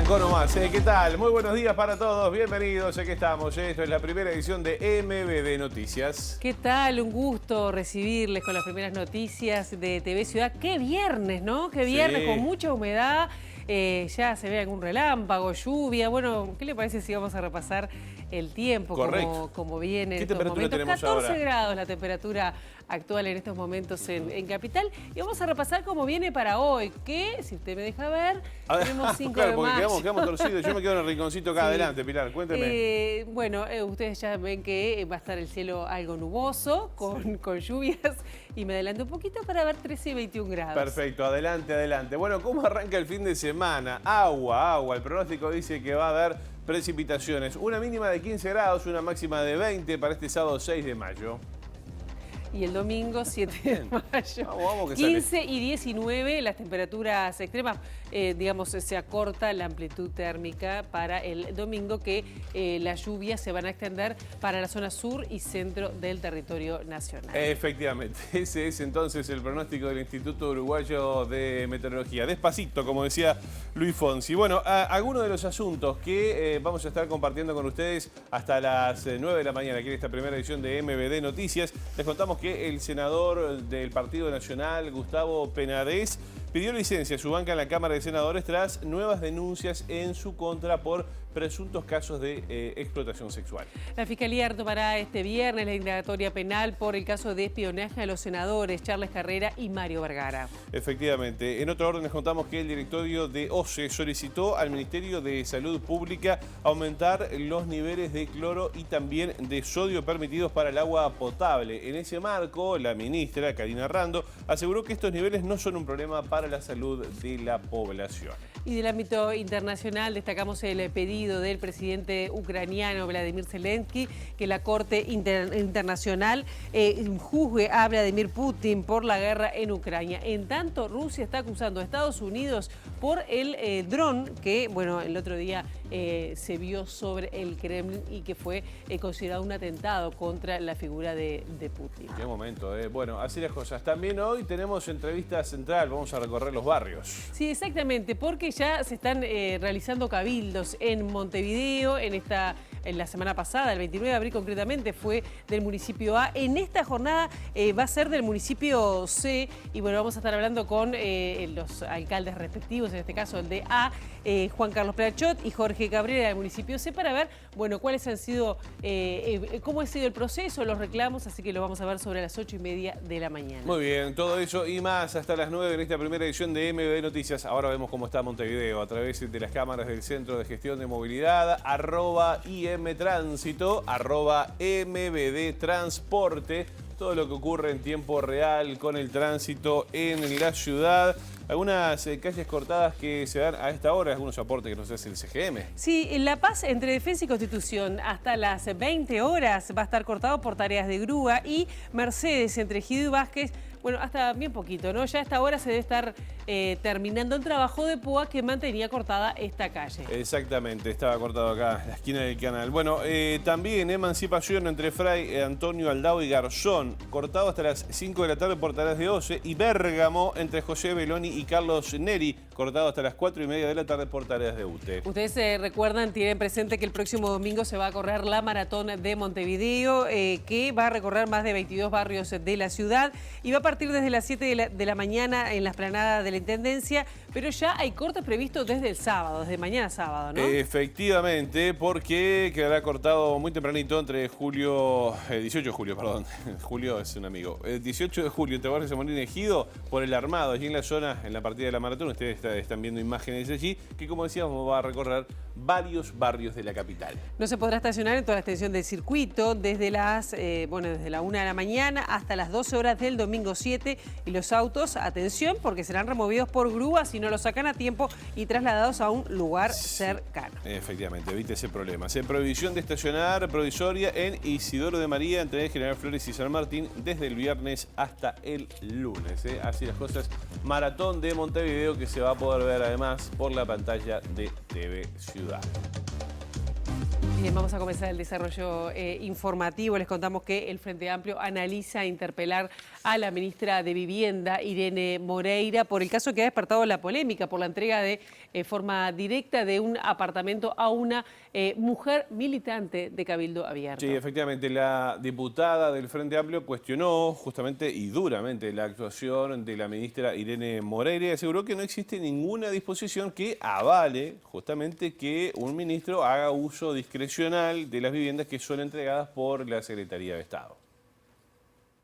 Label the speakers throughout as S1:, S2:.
S1: Arrancó nomás, ¿eh? ¿Qué tal? Muy buenos días para todos, bienvenidos, aquí estamos. Esto es la primera edición de MBD Noticias.
S2: ¿Qué tal? Un gusto recibirles con las primeras noticias de TV Ciudad. ¡Qué viernes!, ¿no? ¡Qué viernes!
S1: Sí.
S2: Con mucha humedad, ya se ve algún relámpago, lluvia. Bueno, ¿qué le parece si vamos a repasar el tiempo?
S1: Correcto.
S2: Como viene en
S1: ¿Qué
S2: estos
S1: temperatura
S2: momentos?
S1: tenemos
S2: 14
S1: ahora?
S2: grados la temperatura actual en estos momentos en Capital. Y vamos a repasar cómo viene para hoy, que, si usted me deja ver, tenemos 5
S1: claro,
S2: de
S1: porque
S2: mayo.
S1: quedamos torcidos. Yo me quedo en el rinconcito acá
S2: Sí.
S1: adelante, Pilar, cuénteme.
S2: Bueno, ustedes ya ven que va a estar el cielo algo nuboso, con lluvias, y me adelanto un poquito para ver 13 y 21 grados.
S1: Perfecto, adelante, adelante. Bueno, ¿cómo arranca el fin de semana? Agua. El pronóstico dice que va a haber precipitaciones. Una mínima de 15 grados, una máxima de 20 para este sábado 6 de mayo.
S2: Y el domingo 7 de mayo,
S1: Vamos que
S2: 15
S1: sale.
S2: y 19 las temperaturas extremas, digamos, se acorta la amplitud térmica para el domingo, que las lluvias se van a extender para la zona sur y centro del territorio nacional.
S1: Efectivamente, ese es entonces el pronóstico del Instituto Uruguayo de Meteorología. Despacito, como decía Luis Fonsi. Bueno, algunos de los asuntos que vamos a estar compartiendo con ustedes hasta las 9 de la mañana, aquí en esta primera edición de MBD Noticias. Les contamos que el senador del Partido Nacional, Gustavo Penades, pidió licencia a su banca en la Cámara de Senadores tras nuevas denuncias en su contra por presuntos casos de explotación sexual.
S2: La Fiscalía retomará este viernes la indagatoria penal por el caso de espionaje a los senadores Charles Carrera y Mario Vergara.
S1: Efectivamente. En otro orden les contamos que el directorio de OCE solicitó al Ministerio de Salud Pública aumentar los niveles de cloro y también de sodio permitidos para el agua potable. En ese marco, la ministra Karina Rando aseguró que estos niveles no son un problema para la salud de la población.
S2: Y del ámbito internacional destacamos el pedido del presidente ucraniano Vladimir Zelensky que la Corte Internacional juzgue a Vladimir Putin por la guerra en Ucrania. En tanto, Rusia está acusando a Estados Unidos por el dron que, bueno, el otro día se vio sobre el Kremlin y que fue considerado un atentado contra la figura de Putin.
S1: Qué momento, ¿eh? Bueno, así las cosas. También hoy tenemos entrevista central, vamos a recorrer los barrios.
S2: Sí, exactamente, porque ya se están realizando cabildos en Montevideo, en la semana pasada, el 29 de abril concretamente, fue del municipio A. En esta jornada va a ser del municipio C, y bueno, vamos a estar hablando con los alcaldes respectivos, en este caso el de A, Juan Carlos Plachot y Jorge Cabrera del municipio C, para ver, bueno, cuáles han sido, cómo ha sido el proceso, los reclamos, así que lo vamos a ver sobre las 8:30 de la mañana.
S1: Muy bien, todo eso y más hasta las 9 en esta primera edición de MBD Noticias. Ahora vemos cómo está Montevideo a través de las cámaras del Centro de Gestión de Movilidad, @IMTránsito, @MBD-Transporte. Todo lo que ocurre en tiempo real con el tránsito en la ciudad. Algunas calles cortadas que se dan a esta hora, algunos aportes que nos hace el CGM.
S2: Sí, en La Paz, entre Defensa y Constitución, hasta las 20 horas va a estar cortado por tareas de grúa, y Mercedes, entre Ejido y Vázquez, bueno, hasta bien poquito, ¿no? Ya a esta hora se debe estar terminando el trabajo de púa que mantenía cortada esta calle.
S1: Exactamente, estaba cortado acá, en la esquina del canal. Bueno, también Emancipación entre Fray Antonio Aldao y Garzón, cortado hasta las 5 de la tarde por tareas de OCE, y Bérgamo entre José Beloni y Carlos Neri, cortado hasta las 4:30 de la tarde por tareas de UTE.
S2: Ustedes recuerdan, tienen presente que el próximo domingo se va a correr la Maratón de Montevideo, que va a recorrer más de 22 barrios de la ciudad, y va a partir desde las 7 de la mañana en la explanada de la Intendencia, pero ya hay cortes previstos desde el sábado, desde mañana sábado, ¿no?
S1: Efectivamente, porque quedará cortado muy tempranito entre 18 de julio, perdón, Julio es un amigo, 18 de julio entre Barrio San Martín y Ejido, por el armado, allí en la zona, en la partida de la maratón. Ustedes están viendo imágenes de allí, que como decíamos va a recorrer varios barrios de la capital.
S2: No se podrá estacionar en toda la extensión del circuito desde desde la 1 de la mañana hasta las 12 horas del domingo 7, y los autos, atención, porque serán removidos por grúa si no los sacan a tiempo y trasladados a un lugar cercano.
S1: Efectivamente, evite ese problema. Prohibición de estacionar provisoria en Isidoro de María, entre General Flores y San Martín, desde el viernes hasta el lunes. Así las cosas. Maratón de Montevideo, que se va a poder ver además por la pantalla de TV Ciudad.
S2: Bien, vamos a comenzar el desarrollo informativo. Les contamos que el Frente Amplio analiza interpelar a la ministra de Vivienda, Irene Moreira, por el caso que ha despertado la polémica por la entrega de forma directa de un apartamento a una mujer militante de Cabildo Abierto.
S1: Sí, efectivamente, la diputada del Frente Amplio cuestionó justamente y duramente la actuación de la ministra Irene Moreira y aseguró que no existe ninguna disposición que avale justamente que un ministro haga uso discrecional de las viviendas que son entregadas por la Secretaría de Estado.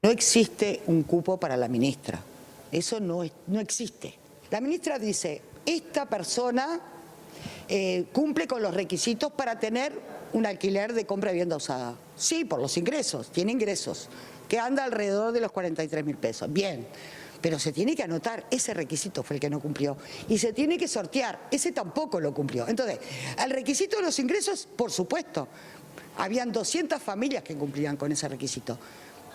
S3: No existe un cupo para la ministra, eso no existe. La ministra dice, esta persona cumple con los requisitos para tener un alquiler de compra de vivienda usada. Sí, por los ingresos, tiene ingresos, que anda alrededor de los 43.000 pesos. Bien, pero se tiene que anotar, ese requisito fue el que no cumplió. Y se tiene que sortear, ese tampoco lo cumplió. Entonces, al requisito de los ingresos, por supuesto, habían 200 familias que cumplían con ese requisito.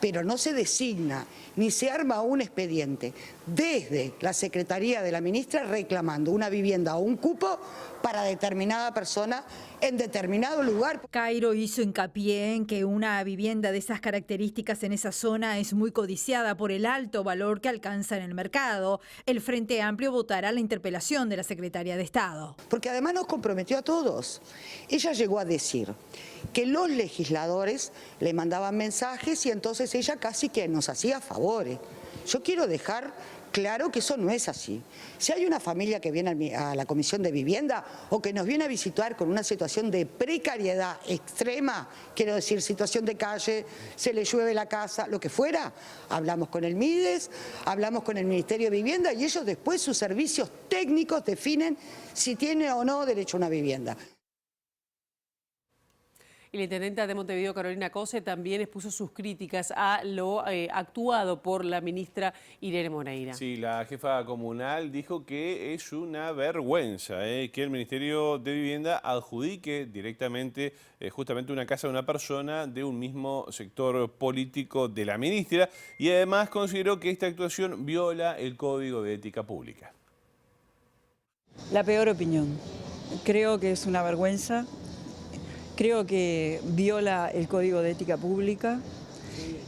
S3: Pero no se designa ni se arma un expediente desde la Secretaría de la ministra reclamando una vivienda o un cupo para determinada persona en determinado lugar.
S4: Cairo hizo hincapié en que una vivienda de esas características en esa zona es muy codiciada por el alto valor que alcanza en el mercado. El Frente Amplio votará la interpelación de la Secretaria de Estado.
S3: Porque además nos comprometió a todos. Ella llegó a decir que los legisladores le mandaban mensajes y entonces ella casi que nos hacía favores. Yo quiero dejar claro que eso no es así. Si hay una familia que viene a la Comisión de Vivienda o que nos viene a visitar con una situación de precariedad extrema, quiero decir, situación de calle, se le llueve la casa, lo que fuera, hablamos con el MIDES, hablamos con el Ministerio de Vivienda y ellos después sus servicios técnicos definen si tiene o no derecho a una vivienda.
S2: Y la intendenta de Montevideo, Carolina Cose, también expuso sus críticas a lo actuado por la ministra Irene Moreira.
S1: Sí, la jefa comunal dijo que es una vergüenza que el Ministerio de Vivienda adjudique directamente justamente una casa a una persona de un mismo sector político de la ministra y además consideró que esta actuación viola el Código de Ética Pública.
S5: La peor opinión. Creo que es una vergüenza. Creo que viola el Código de Ética Pública.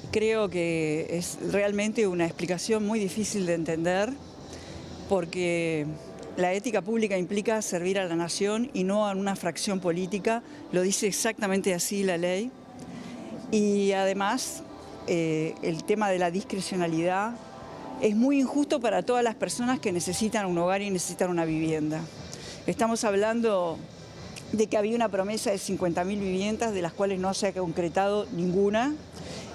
S5: Creo que es realmente una explicación muy difícil de entender porque la ética pública implica servir a la nación y no a una fracción política. Lo dice exactamente así la ley. Y además, el tema de la discrecionalidad es muy injusto para todas las personas que necesitan un hogar y necesitan una vivienda. Estamos hablando de que había una promesa de 50.000 viviendas, de las cuales no se ha concretado ninguna.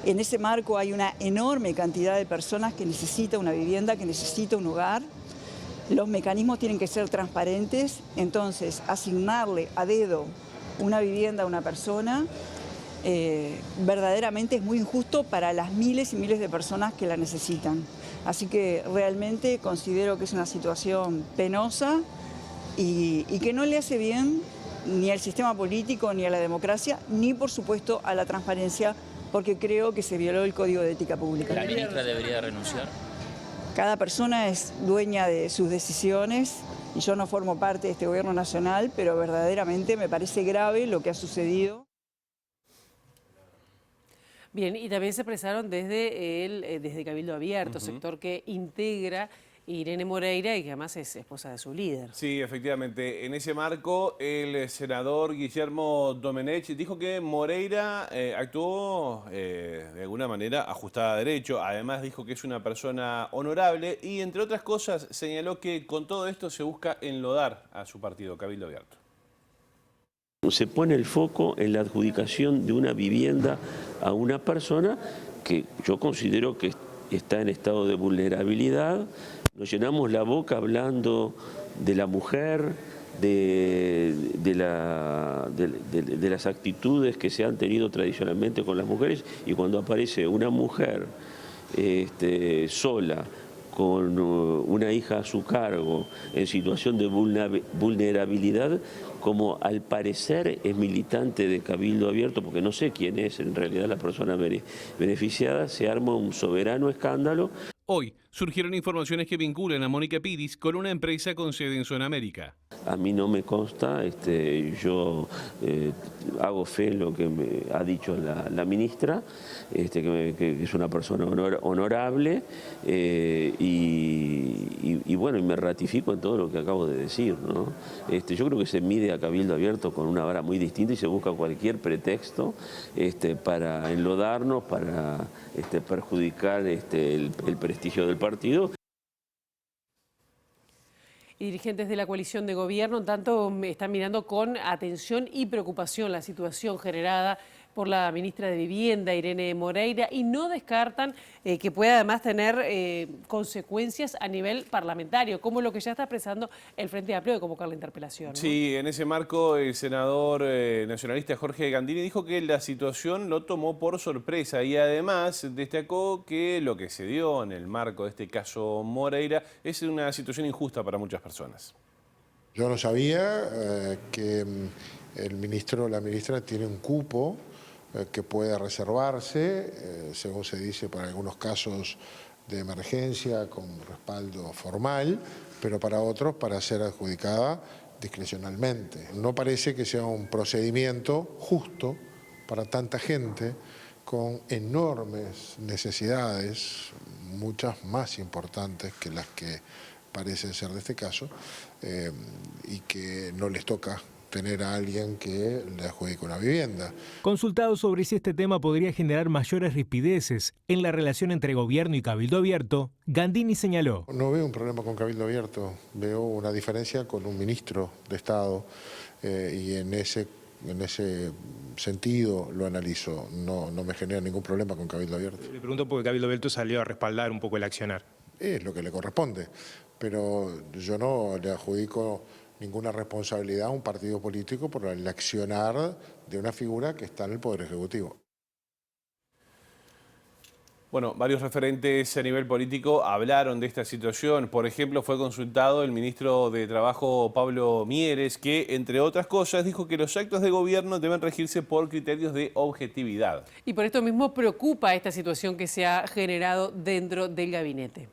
S5: En ese marco hay una enorme cantidad de personas que necesitan una vivienda, que necesitan un hogar. Los mecanismos tienen que ser transparentes, entonces asignarle a dedo una vivienda a una persona verdaderamente es muy injusto para las miles y miles de personas que la necesitan. Así que realmente considero que es una situación penosa y que no le hace bien ni al sistema político, ni a la democracia, ni por supuesto a la transparencia, porque creo que se violó el Código de Ética Pública.
S6: ¿La ministra debería renunciar?
S5: Cada persona es dueña de sus decisiones y yo no formo parte de este gobierno nacional, pero verdaderamente me parece grave lo que ha sucedido.
S2: Bien, y también se expresaron desde Cabildo Abierto, sector que integra Irene Moreira y que además es esposa de su líder.
S1: Sí, efectivamente. En ese marco, el senador Guillermo Domenech dijo que Moreira actuó de alguna manera ajustada a derecho. Además dijo que es una persona honorable y, entre otras cosas, señaló que con todo esto se busca enlodar a su partido, Cabildo Abierto.
S7: Se pone el foco en la adjudicación de una vivienda a una persona que yo considero que está en estado de vulnerabilidad. Nos llenamos la boca hablando de la mujer, de las actitudes que se han tenido tradicionalmente con las mujeres, y cuando aparece una mujer sola, con una hija a su cargo, en situación de vulnerabilidad, como al parecer es militante de Cabildo Abierto, porque no sé quién es en realidad la persona beneficiada, se arma un soberano escándalo.
S8: Hoy,
S1: surgieron informaciones que vinculan a Mónica Piris con una empresa con sede en Sudamérica.
S7: A mí no me consta, yo hago fe en lo que me ha dicho la ministra, que es una persona honorable y bueno, y me ratifico en todo lo que acabo de decir, ¿no? Yo creo que se mide a Cabildo Abierto con una vara muy distinta y se busca cualquier pretexto para enlodarnos, para perjudicar el prestigio del partido.
S2: Y dirigentes de la coalición de gobierno tanto están mirando con atención y preocupación la situación generada por la ministra de Vivienda, Irene Moreira, y no descartan que pueda además tener consecuencias a nivel parlamentario, como lo que ya está expresando el Frente Amplio de convocar la interpelación, ¿no?
S1: Sí, en ese marco el senador nacionalista Jorge Gandini dijo que la situación lo tomó por sorpresa y además destacó que lo que se dio en el marco de este caso Moreira es una situación injusta para muchas personas.
S6: Yo no sabía que el ministro o la ministra tiene un cupo que puede reservarse, según se dice, para algunos casos de emergencia con respaldo formal, pero para otros para ser adjudicada discrecionalmente. No parece que sea un procedimiento justo para tanta gente con enormes necesidades, muchas más importantes que las que parecen ser de este caso, y que no les toca tener a alguien que le adjudique una vivienda.
S8: Consultado sobre si este tema podría generar mayores rispideces en la relación entre gobierno y Cabildo Abierto, Gandini señaló:
S6: no veo un problema con Cabildo Abierto, veo una diferencia con un ministro de Estado y en ese sentido lo analizo. No me genera ningún problema con Cabildo Abierto.
S8: Le pregunto porque Cabildo Abierto salió a respaldar un poco el accionar.
S6: Es lo que le corresponde, pero yo no le adjudico ninguna responsabilidad a un partido político por el accionar de una figura que está en el Poder Ejecutivo.
S1: Bueno, varios referentes a nivel político hablaron de esta situación. Por ejemplo, fue consultado el ministro de Trabajo, Pablo Mieres, que, entre otras cosas, dijo que los actos de gobierno deben regirse por criterios de objetividad.
S2: Y por esto mismo preocupa esta situación que se ha generado dentro del gabinete.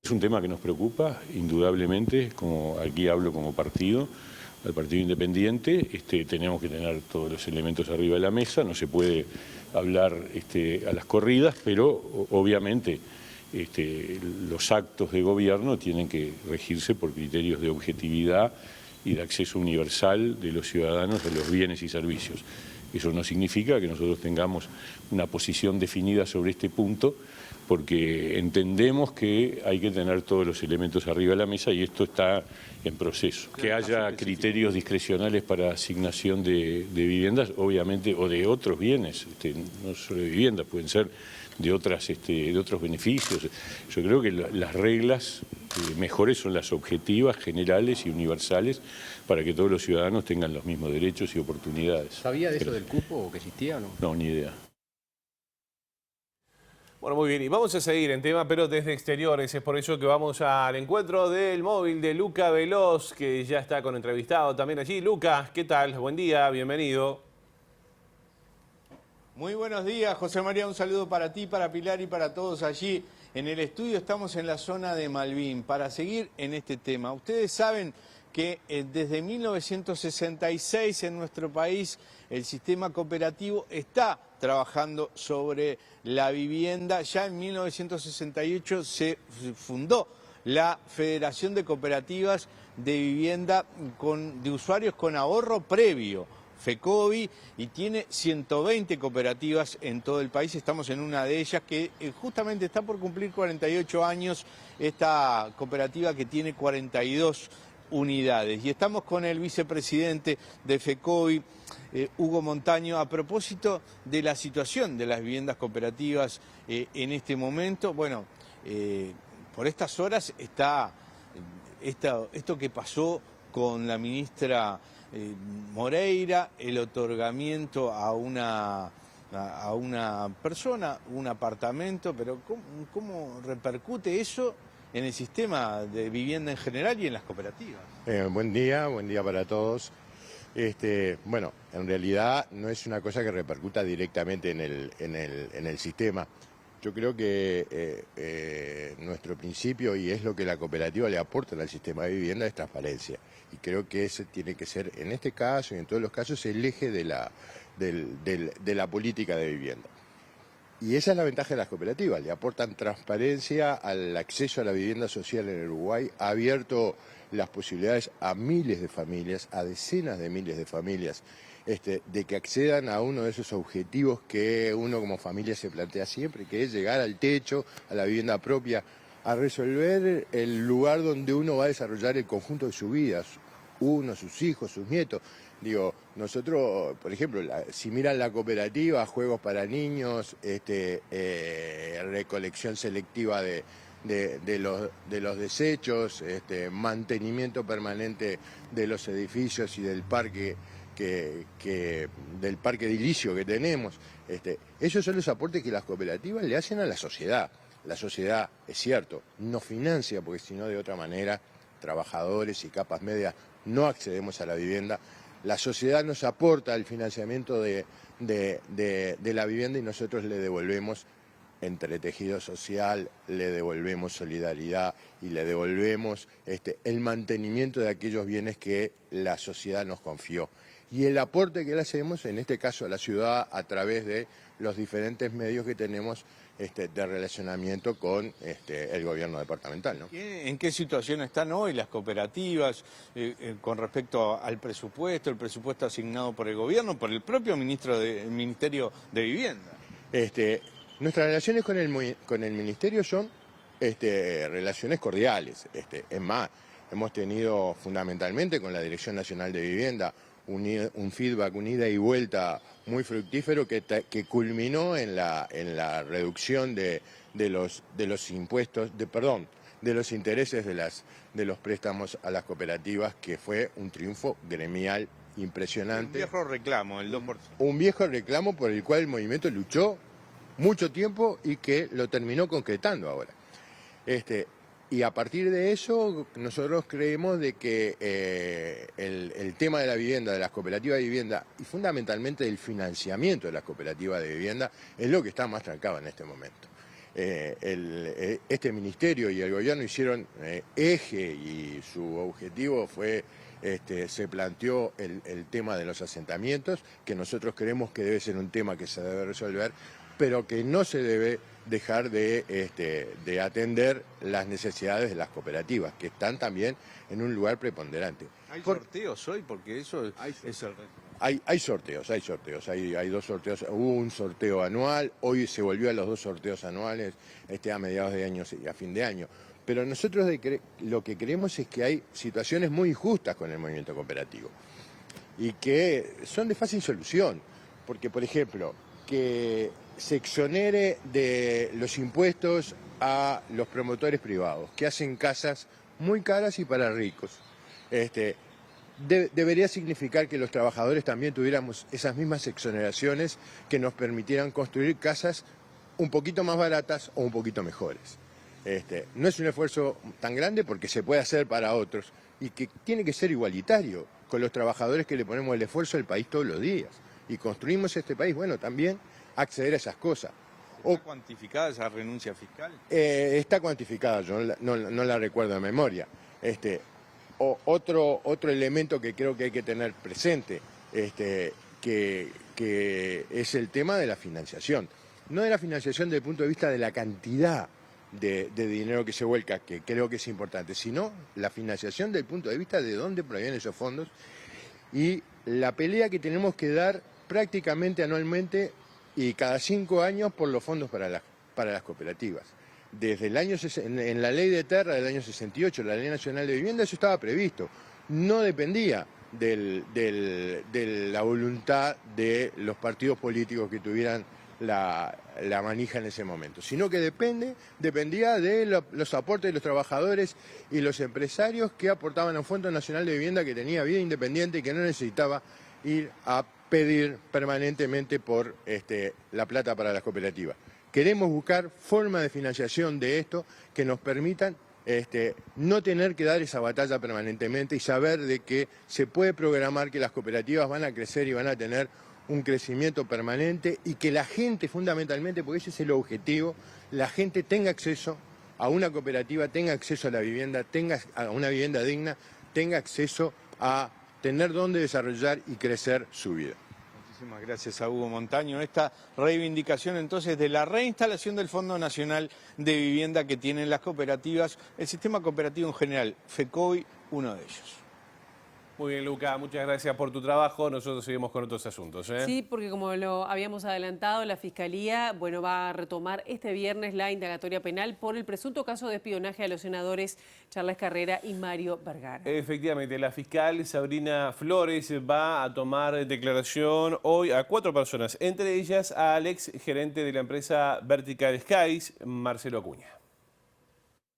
S9: Es un tema que nos preocupa, indudablemente, como aquí hablo como partido, al Partido Independiente, tenemos que tener todos los elementos arriba de la mesa, no se puede hablar a las corridas, pero obviamente los actos de gobierno tienen que regirse por criterios de objetividad y de acceso universal de los ciudadanos a los bienes y servicios. Eso no significa que nosotros tengamos una posición definida sobre este punto, porque entendemos que hay que tener todos los elementos arriba de la mesa y esto está en proceso. Que haya criterios discrecionales para asignación de viviendas, obviamente, o de otros bienes, no solo de viviendas, pueden ser de otros beneficios. Yo creo que las reglas mejores son las objetivas, generales y universales para que todos los ciudadanos tengan los mismos derechos y oportunidades.
S10: ¿Sabía de eso del cupo, que existía o no?
S9: No, ni idea.
S1: Bueno, muy bien, y vamos a seguir en tema, pero desde exteriores. Es por eso que vamos al encuentro del móvil de Luca Veloz, que ya está con entrevistado también allí. Luca, ¿qué tal? Buen día, bienvenido.
S11: Muy buenos días, José María. Un saludo para ti, para Pilar y para todos allí en el estudio. Estamos en la zona de Malvín para seguir en este tema. Ustedes saben que desde 1966 en nuestro país el sistema cooperativo está trabajando sobre la vivienda. Ya en 1968 se fundó la Federación de Cooperativas de Vivienda de usuarios con ahorro previo, FECOVI, y tiene 120 cooperativas en todo el país. Estamos en una de ellas que justamente está por cumplir 48 años, esta cooperativa que tiene 42 unidades. Y estamos con el vicepresidente de FECOVI, Hugo Montaño, a propósito de la situación de las viviendas cooperativas en este momento. Bueno, por estas horas está esto que pasó con la ministra Moreira, el otorgamiento a una persona, un apartamento, pero ¿cómo repercute eso en el sistema de vivienda en general y en las cooperativas?
S12: Buen día para todos. Bueno, en realidad no es una cosa que repercuta directamente en el sistema. Yo creo que nuestro principio, y es lo que la cooperativa le aporta al sistema de vivienda, es transparencia. Y creo que ese tiene que ser, en este caso y en todos los casos, el eje de la política de vivienda. Y esa es la ventaja de las cooperativas, le aportan transparencia al acceso a la vivienda social en el Uruguay, ha abierto las posibilidades a miles de familias, a decenas de miles de familias, de que accedan a uno de esos objetivos que uno como familia se plantea siempre, que es llegar al techo, a la vivienda propia, a resolver el lugar donde uno va a desarrollar el conjunto de su vida, uno, sus hijos, sus nietos. Digo, nosotros, por ejemplo, si miran la cooperativa, juegos para niños, recolección selectiva de los desechos, mantenimiento permanente de los edificios y del parque del parque edilicio que tenemos. Esos son los aportes que las cooperativas le hacen a la sociedad. La sociedad, es cierto, no financia, porque si no de otra manera, trabajadores y capas medias no accedemos a la vivienda. La sociedad nos aporta el financiamiento de la vivienda y nosotros le devolvemos entre tejido social, le devolvemos solidaridad y le devolvemos el mantenimiento de aquellos bienes que la sociedad nos confió. Y el aporte que le hacemos, en este caso a la ciudad, a través de los diferentes medios que tenemos de relacionamiento con el gobierno departamental, ¿no?
S11: ¿En qué situación están hoy las cooperativas con respecto al presupuesto, el presupuesto asignado por el gobierno, por el propio Ministerio de Vivienda?
S12: Nuestras relaciones con el Ministerio son relaciones cordiales. Es más, hemos tenido fundamentalmente con la Dirección Nacional de Vivienda un feedback, una ida y vuelta muy fructífero que culminó en la reducción de los impuestos, de los intereses de los préstamos a las cooperativas, que fue un triunfo gremial impresionante.
S11: Un viejo reclamo, el 2%.
S12: Un viejo reclamo por el cual el movimiento luchó mucho tiempo y que lo terminó concretando ahora. Y a partir de eso, nosotros creemos de que el tema de la vivienda, de las cooperativas de vivienda y fundamentalmente del financiamiento de las cooperativas de vivienda es lo que está más trancado en este momento. Este ministerio y el gobierno hicieron eje y su objetivo fue, se planteó el tema de los asentamientos, que nosotros creemos que debe ser un tema que se debe resolver, pero que no se debe dejar de atender las necesidades de las cooperativas, que están también en un lugar preponderante.
S11: ¿Hay sorteos hoy? Porque eso es el reto.
S12: Hay sorteos, hay dos sorteos. Hubo un sorteo anual, hoy se volvió a los 2 sorteos anuales, a mediados de año y a fin de año. Pero nosotros lo que creemos es que hay situaciones muy injustas con el movimiento cooperativo y que son de fácil solución, porque, por ejemplo, que se exonere de los impuestos a los promotores privados, que hacen casas muy caras y para ricos. Debería significar que los trabajadores también tuviéramos esas mismas exoneraciones que nos permitieran construir casas un poquito más baratas o un poquito mejores. No es un esfuerzo tan grande porque se puede hacer para otros y que tiene que ser igualitario con los trabajadores que le ponemos el esfuerzo al país todos los días y construimos este país, bueno, también acceder a esas cosas.
S11: ¿Está cuantificada esa renuncia fiscal?
S12: Está cuantificada, yo no la recuerdo de memoria. Otro elemento que creo que hay que tener presente, que es el tema de la financiación. No de la financiación desde el punto de vista de la cantidad de dinero que se vuelca, que creo que es importante, sino la financiación desde el punto de vista de dónde provienen esos fondos y la pelea que tenemos que dar prácticamente anualmente y cada 5 años por los fondos para las cooperativas. Desde el año en la ley de Terra del año 68, la Ley Nacional de Vivienda, eso estaba previsto. No dependía de la voluntad de los partidos políticos que tuvieran la manija en ese momento, sino que dependía de los aportes de los trabajadores y los empresarios que aportaban a un Fondo Nacional de Vivienda que tenía vida independiente y que no necesitaba ir a pedir permanentemente por la plata para las cooperativas. Queremos buscar formas de financiación de esto que nos permitan no tener que dar esa batalla permanentemente y saber de que se puede programar que las cooperativas van a crecer y van a tener un crecimiento permanente y que la gente fundamentalmente, porque ese es el objetivo, la gente tenga acceso a una cooperativa, tenga acceso a la vivienda, tenga a una vivienda digna, tenga acceso a tener dónde desarrollar y crecer su vida.
S11: Muchísimas gracias a Hugo Montaño. Esta reivindicación entonces de la reinstalación del Fondo Nacional de Vivienda que tienen las cooperativas, el sistema cooperativo en general, FECOVI, uno de ellos.
S1: Muy bien, Luca, muchas gracias por tu trabajo. Nosotros seguimos con otros asuntos.
S2: Sí, porque como lo habíamos adelantado, la Fiscalía va a retomar este viernes la indagatoria penal por el presunto caso de espionaje a los senadores Charles Carrera y Mario Vergara.
S1: Efectivamente, la fiscal Sabrina Flores va a tomar declaración hoy a 4 personas, entre ellas al ex gerente de la empresa Vertical Skies, Marcelo Acuña.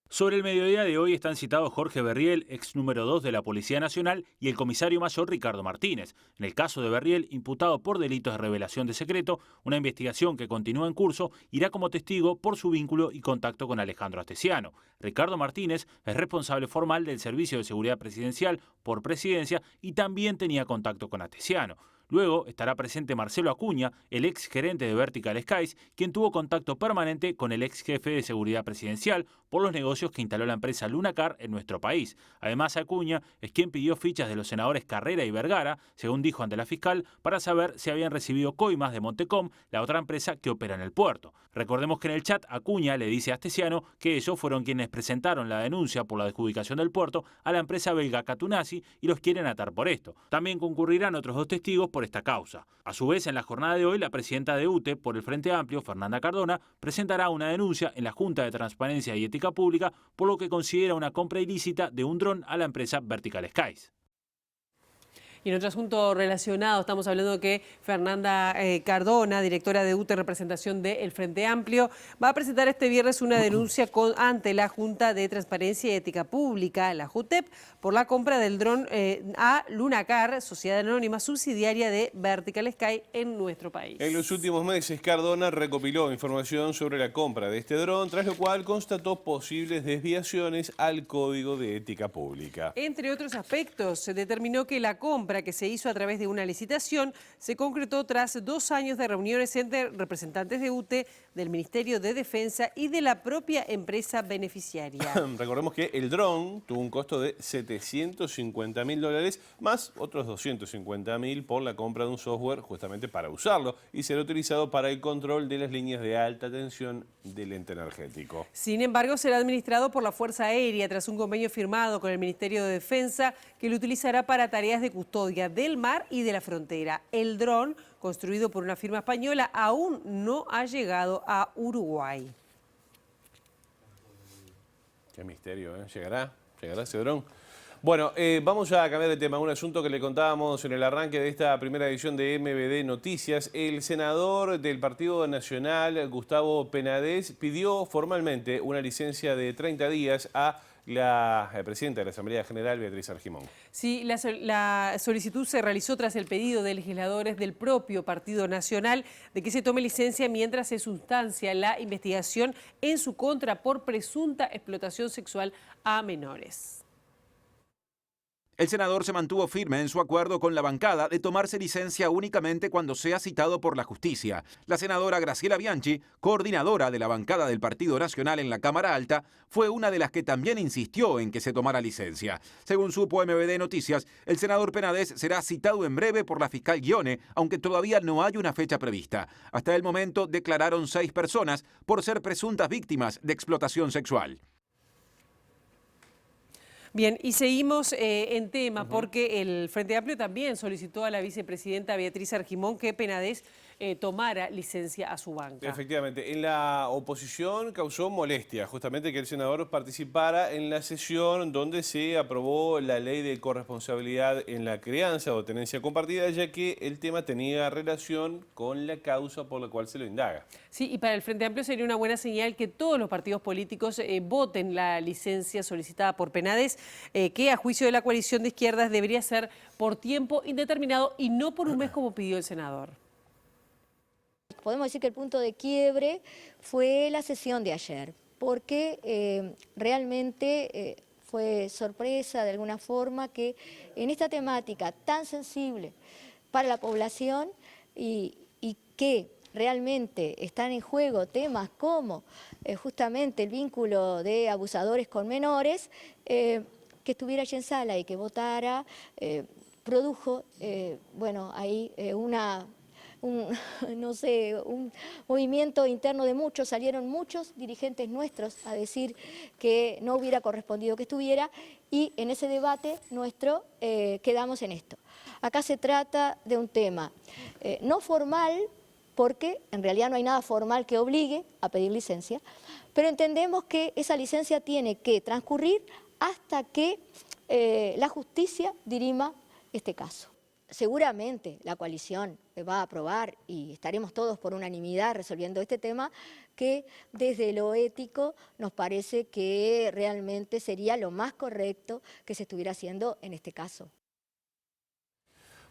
S13: Sobre el mediodía de hoy están citados Jorge Berriel, ex número 2 de la Policía Nacional, y el comisario mayor Ricardo Martínez. En el caso de Berriel, imputado por delitos de revelación de secreto, una investigación que continúa en curso irá como testigo por su vínculo y contacto con Alejandro Astesiano. Ricardo Martínez es responsable formal del Servicio de Seguridad Presidencial por Presidencia y también tenía contacto con Astesiano. Luego estará presente Marcelo Acuña, el ex gerente de Vertical Skies, quien tuvo contacto permanente con el ex jefe de seguridad presidencial por los negocios que instaló la empresa Lunacar en nuestro país. Además, Acuña es quien pidió fichas de los senadores Carrera y Vergara, según dijo ante la fiscal, para saber si habían recibido coimas de Montecom, la otra empresa que opera en el puerto. Recordemos que en el chat Acuña le dice a Astesiano que ellos fueron quienes presentaron la denuncia por la adjudicación del puerto a la empresa belga Catunasi y los quieren atar por esto. También concurrirán otros 2 testigos por esta causa. A su vez, en la jornada de hoy, la presidenta de UTE por el Frente Amplio, Fernanda Cardona, presentará una denuncia en la Junta de Transparencia y Ética Pública por lo que considera una compra ilícita de un dron a la empresa Vertical Skies.
S2: Y en otro asunto relacionado, estamos hablando de que Fernanda Cardona, directora de UTE, representación del Frente Amplio, va a presentar este viernes una denuncia ante la Junta de Transparencia y Ética Pública, la JUTEP, por la compra del dron a Lunacar, sociedad anónima subsidiaria de Vertical Sky en nuestro país.
S1: En los últimos meses, Cardona recopiló información sobre la compra de este dron, tras lo cual constató posibles desviaciones al Código de Ética Pública.
S2: Entre otros aspectos, se determinó que la compra que se hizo a través de una licitación se concretó tras 2 años de reuniones entre representantes de UTE, del Ministerio de Defensa y de la propia empresa beneficiaria.
S1: Recordemos que el dron tuvo un costo de $750.000 más otros $250.000 por la compra de un software justamente para usarlo y será utilizado para el control de las líneas de alta tensión del ente energético.
S2: Sin embargo, será administrado por la Fuerza Aérea tras un convenio firmado con el Ministerio de Defensa que lo utilizará para tareas de custodia del mar y de la frontera. El dron, construido por una firma española, aún no ha llegado a Uruguay.
S1: Qué misterio, ¿eh? ¿Llegará ese dron? Bueno, vamos a cambiar de tema. Un asunto que le contábamos en el arranque de esta primera edición de MBD Noticias. El senador del Partido Nacional, Gustavo Penades, pidió formalmente una licencia de 30 días a la presidenta de la Asamblea General, Beatriz Argimón.
S2: Sí, la solicitud se realizó tras el pedido de legisladores del propio Partido Nacional de que se tome licencia mientras se sustancia la investigación en su contra por presunta explotación sexual a menores.
S14: El senador se mantuvo firme en su acuerdo con la bancada de tomarse licencia únicamente cuando sea citado por la justicia. La senadora Graciela Bianchi, coordinadora de la bancada del Partido Nacional en la Cámara Alta, fue una de las que también insistió en que se tomara licencia. Según supo MBD Noticias, el senador Penades será citado en breve por la fiscal Guione, aunque todavía no hay una fecha prevista. Hasta el momento declararon 6 personas por ser presuntas víctimas de explotación sexual.
S2: Bien, y seguimos en tema porque el Frente Amplio también solicitó a la vicepresidenta Beatriz Argimón que Penades tomara licencia a su banca.
S1: Efectivamente, en la oposición causó molestia justamente que el senador participara en la sesión donde se aprobó la ley de corresponsabilidad en la crianza o tenencia compartida, ya que el tema tenía relación con la causa por la cual se lo indaga.
S2: Sí, y para el Frente Amplio sería una buena señal que todos los partidos políticos voten la licencia solicitada por Penades, que a juicio de la coalición de izquierdas debería ser por tiempo indeterminado y no por un mes como pidió el senador.
S15: Podemos decir que el punto de quiebre fue la sesión de ayer, porque realmente fue sorpresa de alguna forma que en esta temática tan sensible para la población y que realmente están en juego temas como justamente el vínculo de abusadores con menores, que estuviera allí en sala y que votara, produjo, bueno, ahí un movimiento interno de muchos, salieron muchos dirigentes nuestros a decir que no hubiera correspondido que estuviera, y en ese debate nuestro quedamos en esto. Acá se trata de un tema no formal, porque en realidad no hay nada formal que obligue a pedir licencia, pero entendemos que esa licencia tiene que transcurrir hasta que la justicia dirima este caso. Seguramente la coalición va a aprobar, y estaremos todos por unanimidad resolviendo este tema, que desde lo ético nos parece que realmente sería lo más correcto que se estuviera haciendo en este caso.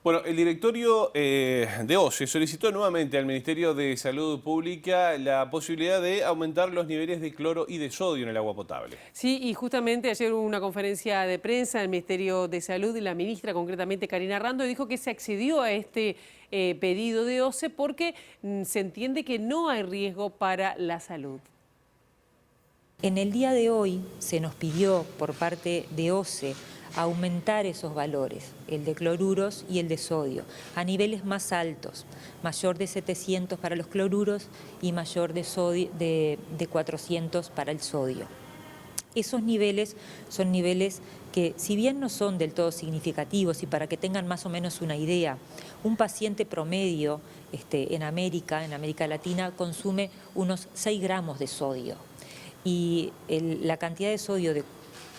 S1: Bueno, el directorio de OCE solicitó nuevamente al Ministerio de Salud Pública la posibilidad de aumentar los niveles de cloro y de sodio en el agua potable.
S2: Sí, y justamente ayer hubo una conferencia de prensa del Ministerio de Salud y la ministra, concretamente Karina Rando, dijo que se accedió a este pedido de OCE porque se entiende que no hay riesgo para la salud.
S16: En el día de hoy se nos pidió por parte de OCE aumentar esos valores, el de cloruros y el de sodio, a niveles más altos, mayor de 700 para los cloruros y mayor de 400 para el sodio. Esos niveles son niveles que, si bien no son del todo significativos, y para que tengan más o menos una idea, un paciente promedio en América Latina, consume unos 6 gramos de sodio. Y la cantidad de sodio de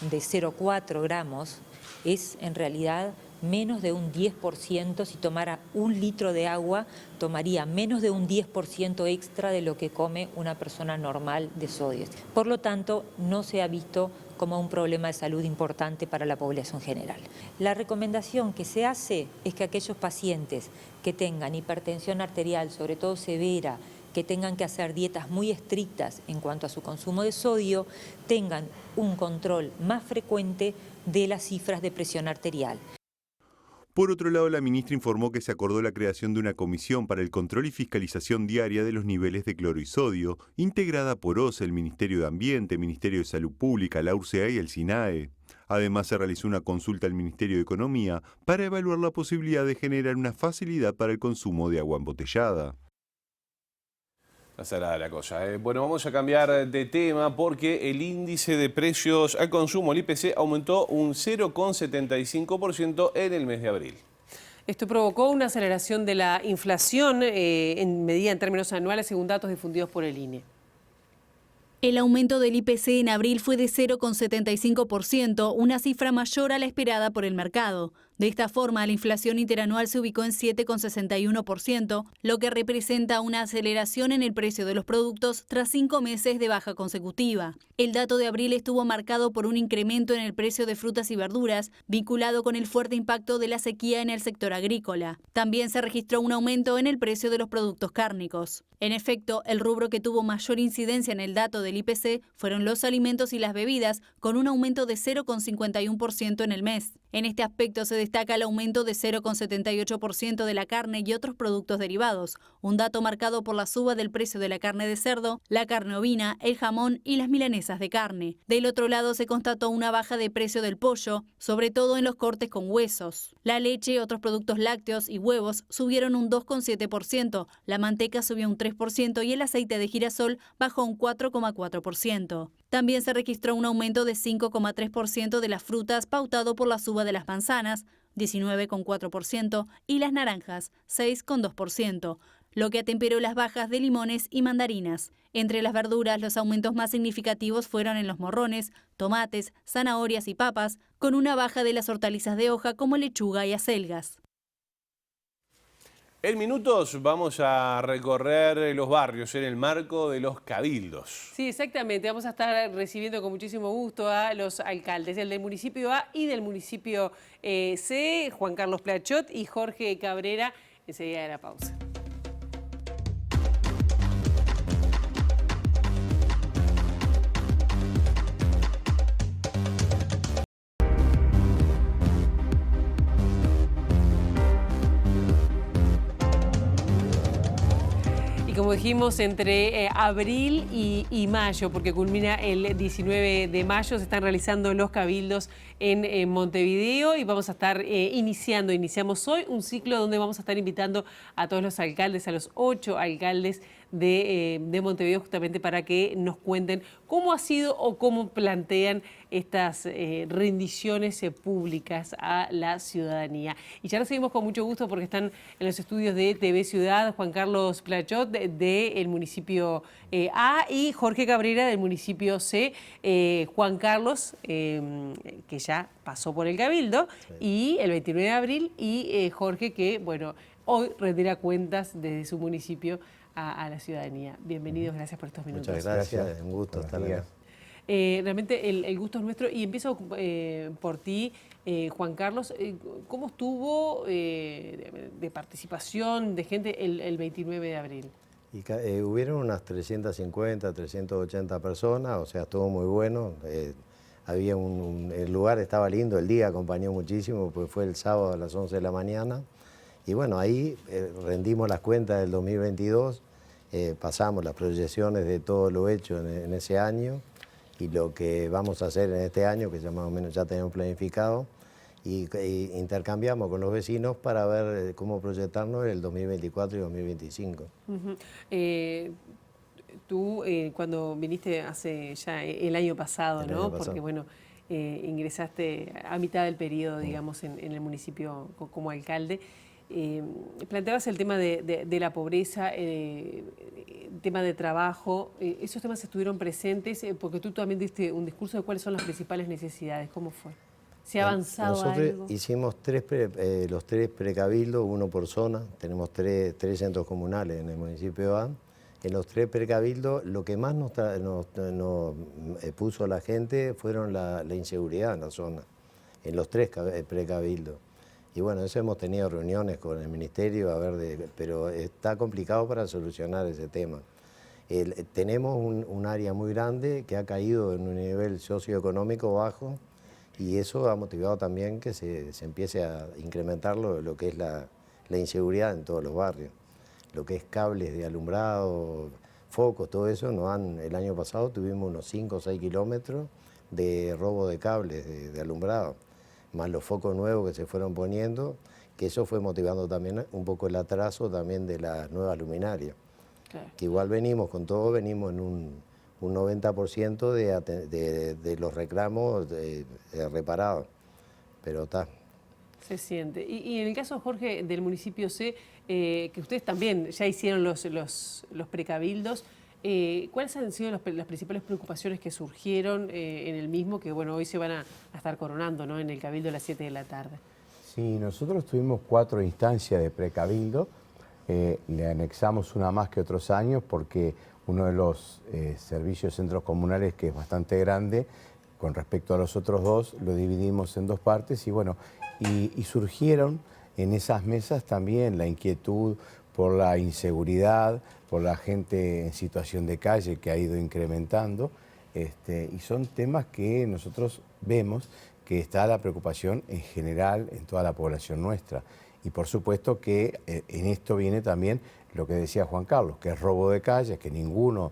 S16: 0,4 gramos es en realidad menos de un 10%. Si tomara 1 litro de agua, tomaría menos de un 10% extra de lo que come una persona normal de sodio. Por lo tanto, no se ha visto como un problema de salud importante para la población general. La recomendación que se hace es que aquellos pacientes que tengan hipertensión arterial, sobre todo severa, que tengan que hacer dietas muy estrictas en cuanto a su consumo de sodio, tengan un control más frecuente de las cifras de presión arterial.
S17: Por otro lado, la ministra informó que se acordó la creación de una comisión para el control y fiscalización diaria de los niveles de cloro y sodio, integrada por OCE, el Ministerio de Ambiente, Ministerio de Salud Pública, la URCA y el SINAE. Además, se realizó una consulta al Ministerio de Economía para evaluar la posibilidad de generar una facilidad para el consumo de agua embotellada.
S1: Está salada la cosa. Bueno, vamos a cambiar de tema porque el índice de precios al consumo, el IPC, aumentó un 0,75% en el mes de abril.
S2: Esto provocó una aceleración de la inflación medida en términos anuales, según datos difundidos por el INE.
S18: El aumento del IPC en abril fue de 0,75%, una cifra mayor a la esperada por el mercado. De esta forma, la inflación interanual se ubicó en 7,61%, lo que representa una aceleración en el precio de los productos tras 5 meses de baja consecutiva. El dato de abril estuvo marcado por un incremento en el precio de frutas y verduras, vinculado con el fuerte impacto de la sequía en el sector agrícola. También se registró un aumento en el precio de los productos cárnicos. En efecto, el rubro que tuvo mayor incidencia en el dato del IPC fueron los alimentos y las bebidas, con un aumento de 0,51% en el mes. En este aspecto se destaca el aumento de 0,78% de la carne y otros productos derivados, un dato marcado por la suba del precio de la carne de cerdo, la carne ovina, el jamón y las milanesas de carne. Del otro lado se constató una baja de precio del pollo, sobre todo en los cortes con huesos. La leche, otros productos lácteos y huevos subieron un 2,7%, la manteca subió un 3% y el aceite de girasol bajó un 4,4%. También se registró un aumento de 5,3% de las frutas, pautado por la suba de las manzanas, 19,4%, y las naranjas, 6,2%, lo que atemperó las bajas de limones y mandarinas. Entre las verduras, los aumentos más significativos fueron en los morrones, tomates, zanahorias y papas, con una baja de las hortalizas de hoja como lechuga y acelgas.
S1: En minutos vamos a recorrer los barrios en el marco de los cabildos.
S2: Sí, exactamente. Vamos a estar recibiendo con muchísimo gusto a los alcaldes, el del municipio A y del municipio C, Juan Carlos Plachot y Jorge Cabrera, enseguida de la pausa. como dijimos, entre abril y mayo, porque culmina el 19 de mayo, se están realizando los cabildos en Montevideo y vamos a estar iniciamos hoy un ciclo donde vamos a estar invitando a todos los alcaldes, a los 8 alcaldes de Montevideo, justamente para que nos cuenten cómo ha sido o cómo plantean estas rendiciones públicas a la ciudadanía. Y ya recibimos con mucho gusto, porque están en los estudios de TV Ciudad, Juan Carlos Plachot del municipio A y Jorge Cabrera del municipio C. Juan Carlos, que ya pasó por el Cabildo, y el 29 de abril, y Jorge, que bueno, hoy rendirá cuentas desde su municipio a la ciudadanía. Bienvenidos, gracias por estos minutos.
S19: Muchas gracias, un gusto estar acá.
S2: Realmente el gusto es nuestro, y empiezo por ti, Juan Carlos. ¿Cómo estuvo de participación de gente el 29 de abril?
S19: Hubieron unas 350, 380 personas, o sea, estuvo muy bueno. El lugar estaba lindo, el día acompañó muchísimo, pues fue el sábado a las 11 de la mañana. Y bueno, ahí rendimos las cuentas del 2022, pasamos las proyecciones de todo lo hecho en ese año y lo que vamos a hacer en este año, que ya más o menos ya tenemos planificado, y intercambiamos con los vecinos para ver cómo proyectarnos el 2024 y 2025.
S2: Tú, cuando viniste hace ya el año pasado, ¿no? Porque bueno, ingresaste a mitad del periodo, digamos, en el municipio como alcalde. Planteabas el tema de la pobreza, tema de trabajo. ¿Esos temas estuvieron presentes? Porque tú también diste un discurso de cuáles son las principales necesidades. ¿Cómo fue? ¿Se ha avanzado algo?
S19: Nosotros hicimos los 3 precabildos, uno por zona. Tenemos 3 centros comunales en el municipio A. En los 3 precabildos, lo que más nos puso a la gente fueron la inseguridad en la zona, en los 3 precabildos. Y bueno, eso hemos tenido reuniones con el ministerio, pero está complicado para solucionar ese tema. Tenemos un área muy grande que ha caído en un nivel socioeconómico bajo, y eso ha motivado también que se empiece a incrementar lo que es la inseguridad en todos los barrios. Lo que es cables de alumbrado, focos, todo eso, el año pasado tuvimos unos 5 o 6 kilómetros de robo de cables de alumbrado, más los focos nuevos que se fueron poniendo, que eso fue motivando también un poco el atraso también de las nuevas luminarias. Claro. Que igual venimos en un 90% de los reclamos reparados, pero está.
S2: Se siente. Y en el caso, Jorge, del municipio C, que ustedes también ya hicieron los precabildos, ¿cuáles han sido las principales preocupaciones que surgieron en el mismo, que bueno, hoy se van a estar coronando, ¿no?, en el Cabildo a las 7 de la tarde?
S20: Sí, nosotros tuvimos 4 instancias de precabildo, le anexamos una más que otros años porque uno de los servicios centros comunales, que es bastante grande, con respecto a los otros 2, lo dividimos en 2 partes y bueno, y surgieron en esas mesas también la inquietud por la inseguridad, por la gente en situación de calle que ha ido incrementando, y son temas que nosotros vemos que está la preocupación en general en toda la población nuestra. Y por supuesto que en esto viene también lo que decía Juan Carlos, que es robo de calles, que ninguno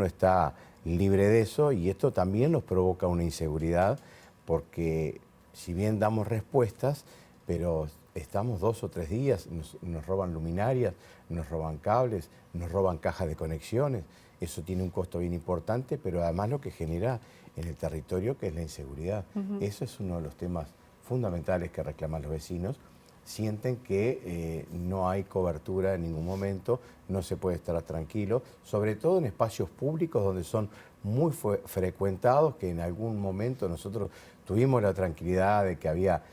S20: está libre de eso, y esto también nos provoca una inseguridad, porque si bien damos respuestas, pero estamos 2 o 3 días, nos roban luminarias, nos roban cables, nos roban cajas de conexiones. Eso tiene un costo bien importante, pero además lo que genera en el territorio, que es la inseguridad. Eso es uno de los temas fundamentales que reclaman los vecinos. Sienten que no hay cobertura en ningún momento, no se puede estar tranquilo, sobre todo en espacios públicos donde son muy frecuentados, que en algún momento nosotros tuvimos la tranquilidad de que había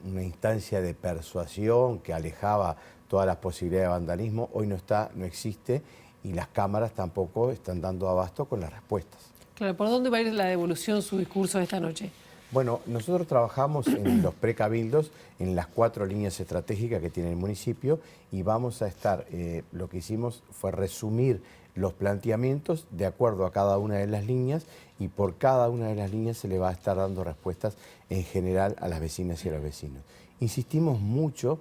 S20: una instancia de persuasión que alejaba todas las posibilidades de vandalismo. Hoy no existe, y las cámaras tampoco están dando abasto con las respuestas.
S2: Claro, ¿por dónde va a ir la devolución, su discurso de esta noche?
S20: Bueno, nosotros trabajamos en los precabildos, en las 4 líneas estratégicas que tiene el municipio, y vamos a estar, lo que hicimos fue resumir los planteamientos de acuerdo a cada una de las líneas, y por cada una de las líneas se le va a estar dando respuestas en general a las vecinas y a los vecinos. Insistimos mucho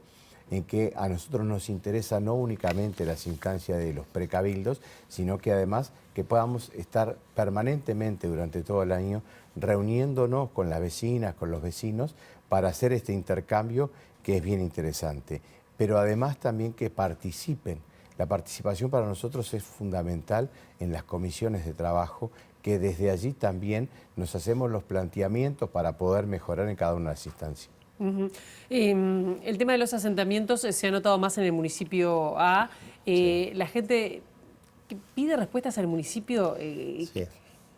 S20: en que a nosotros nos interesa no únicamente las instancias de los precabildos, sino que además que podamos estar permanentemente durante todo el año reuniéndonos con las vecinas, con los vecinos, para hacer este intercambio que es bien interesante. Pero además también que participen. La participación para nosotros es fundamental en las comisiones de trabajo, que desde allí también nos hacemos los planteamientos para poder mejorar en cada una de las instancias.
S2: El tema de los asentamientos se ha notado más en el municipio A. La gente pide respuestas al municipio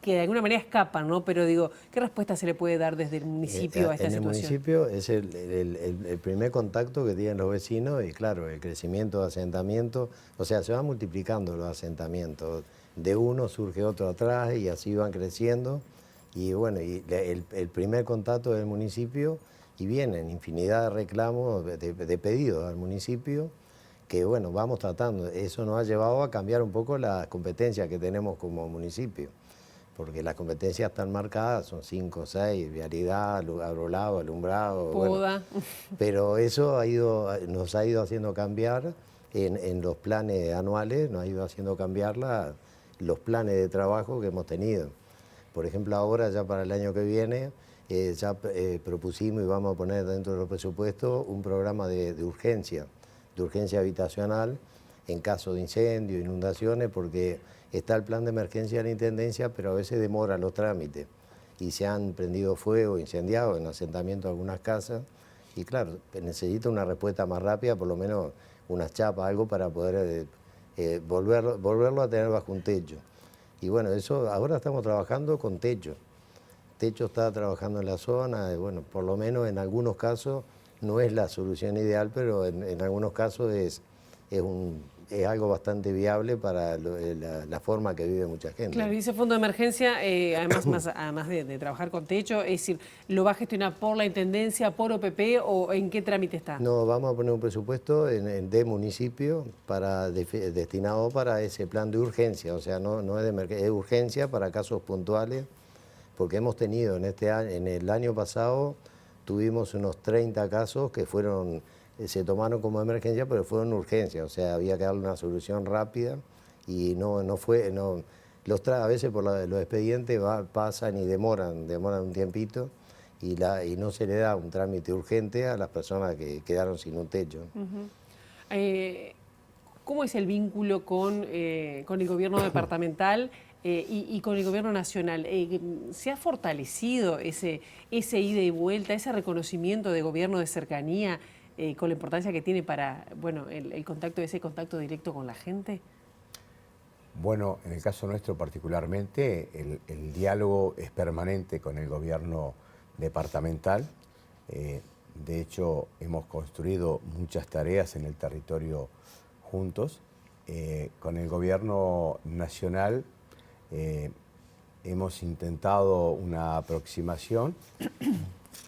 S2: que de alguna manera escapan, ¿no? Pero digo, ¿qué respuesta se le puede dar desde el municipio a esta situación?
S19: En el municipio es el primer contacto que tienen los vecinos y claro, el crecimiento de asentamientos, o sea, se van multiplicando los asentamientos. De uno surge otro atrás y así van creciendo. Y bueno, y el primer contacto del municipio y vienen infinidad de reclamos, de pedidos al municipio que bueno, vamos tratando. Eso nos ha llevado a cambiar un poco las competencias que tenemos como municipio, porque las competencias están marcadas, son 5 o 6, vialidad, arbolado, alumbrado.
S2: Poda.
S19: Bueno, pero eso nos ha ido haciendo cambiar en los planes anuales, nos ha ido haciendo cambiar los planes de trabajo que hemos tenido. Por ejemplo, ahora ya para el año que viene propusimos y vamos a poner dentro de los presupuestos un programa de urgencia habitacional en caso de incendio, inundaciones, porque está el plan de emergencia de la Intendencia, pero a veces demora los trámites y se han prendido fuego, incendiado en asentamiento algunas casas y claro, necesita una respuesta más rápida, por lo menos unas chapas, algo para poder volverlo a tener bajo un techo. Y bueno, eso ahora estamos trabajando con techo. Techo está trabajando en la zona, bueno, por lo menos en algunos casos no es la solución ideal, pero en algunos casos es algo bastante viable para la forma que vive mucha gente.
S2: Claro, y ese fondo de emergencia, además de trabajar con techo, es decir, ¿lo va a gestionar por la Intendencia, por OPP o en qué trámite está?
S19: No, vamos a poner un presupuesto de municipio destinado para ese plan de urgencia, o sea, no es de emergencia, es urgencia para casos puntuales, porque hemos tenido en el año pasado, tuvimos unos 30 casos que se tomaron como emergencia, pero fueron urgencias, o sea, había que darle una solución rápida y a veces por los expedientes pasan y demoran un tiempito y no se le da un trámite urgente a las personas que quedaron sin un techo.
S2: ¿Cómo es el vínculo con el gobierno departamental y con el gobierno nacional? ¿Se ha fortalecido ese ida y vuelta, ese reconocimiento de gobierno de cercanía con la importancia que tiene para ese contacto directo con la gente?
S20: Bueno, en el caso nuestro particularmente, el diálogo es permanente con el gobierno departamental. De hecho, hemos construido muchas tareas en el territorio juntos. Con el gobierno nacional hemos intentado una aproximación,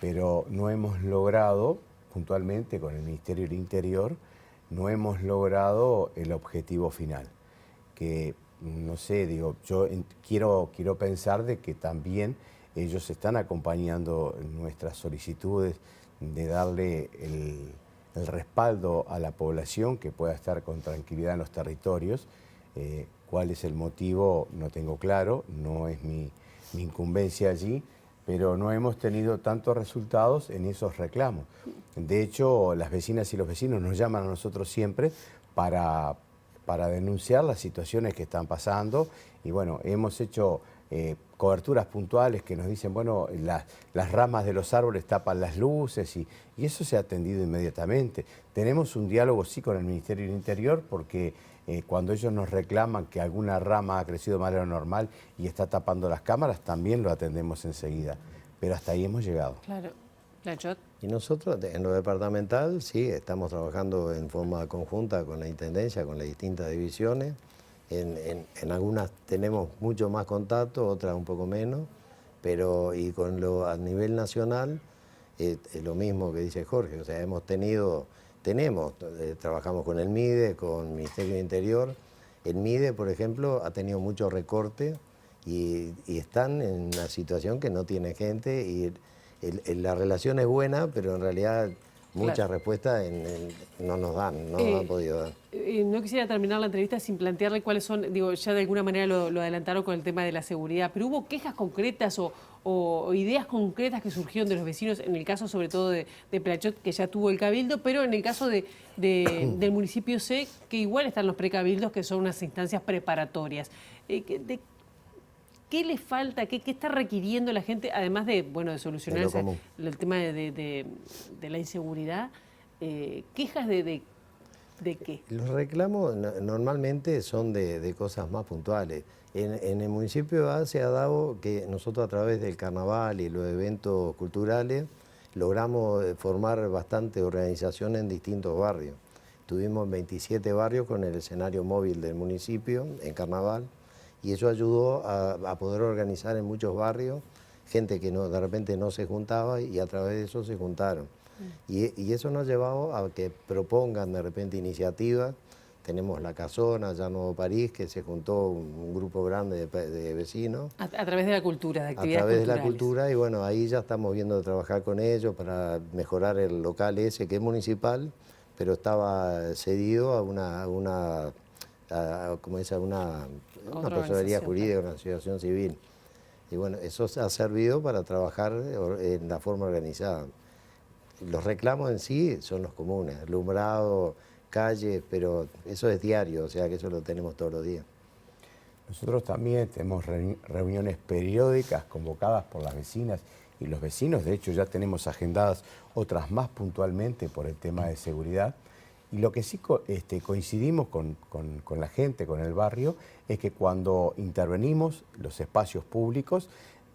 S20: pero no hemos logrado, puntualmente con el Ministerio del Interior, no hemos logrado el objetivo final. Que, no sé, digo, yo quiero pensar de que también ellos están acompañando nuestras solicitudes de darle el respaldo a la población que pueda estar con tranquilidad en los territorios. ¿Cuál es el motivo? No tengo claro, no es mi incumbencia allí, pero no hemos tenido tantos resultados en esos reclamos. De hecho, las vecinas y los vecinos nos llaman a nosotros siempre para denunciar las situaciones que están pasando y bueno, hemos hecho coberturas puntuales que nos dicen, bueno, las ramas de los árboles tapan las luces y eso se ha atendido inmediatamente. Tenemos un diálogo sí con el Ministerio del Interior porque cuando ellos nos reclaman que alguna rama ha crecido de manera normal y está tapando las cámaras, también lo atendemos enseguida. Pero hasta ahí hemos llegado.
S2: Claro. ¿Lanchot?
S19: Y nosotros en lo departamental sí, estamos trabajando en forma conjunta con la Intendencia, con las distintas divisiones. En algunas tenemos mucho más contacto, otras un poco menos, pero a nivel nacional es lo mismo que dice Jorge, o sea, trabajamos con el MIDE, con el Ministerio del Interior. El MIDE, por ejemplo, ha tenido mucho recorte y están en una situación que no tiene gente y la relación es buena, pero en realidad Muchas respuestas no nos dan, no nos han podido dar.
S2: No quisiera terminar la entrevista sin plantearle cuáles son, digo, ya de alguna manera lo adelantaron con el tema de la seguridad, pero ¿hubo quejas concretas o ideas concretas que surgieron de los vecinos, en el caso sobre todo de Plachot, que ya tuvo el cabildo, pero en el caso del municipio C, que igual están los precabildos, que son unas instancias preparatorias? ¿Qué le falta? ¿Qué está requiriendo la gente, además de, bueno, de solucionar el tema de la inseguridad? ¿Quejas de qué?
S19: Los reclamos normalmente son de cosas más puntuales. En el municipio A se ha dado que nosotros a través del carnaval y los eventos culturales logramos formar bastante organización en distintos barrios. Tuvimos 27 barrios con el escenario móvil del municipio en carnaval. Y eso ayudó a poder organizar en muchos barrios gente que de repente no se juntaba y a través de eso se juntaron. Y eso nos ha llevado a que propongan de repente iniciativas. Tenemos La Casona, allá en Nuevo París, que se juntó un grupo grande de vecinos.
S2: A través de la cultura, de actividades
S19: A través
S2: culturales.
S19: de la cultura, y bueno, ahí ya estamos viendo de trabajar con ellos para mejorar el local ese, que es municipal, pero estaba cedido a una personería jurídica, una asociación civil. Y bueno, eso ha servido para trabajar en la forma organizada. Los reclamos en sí son los comunes, alumbrado, calles, pero eso es diario, o sea que eso lo tenemos todos los días.
S20: Nosotros también tenemos reuniones periódicas convocadas por las vecinas y los vecinos. De hecho, ya tenemos agendadas otras más puntualmente por el tema de seguridad. Y lo que sí coincidimos con la gente, con el barrio, es que cuando intervenimos los espacios públicos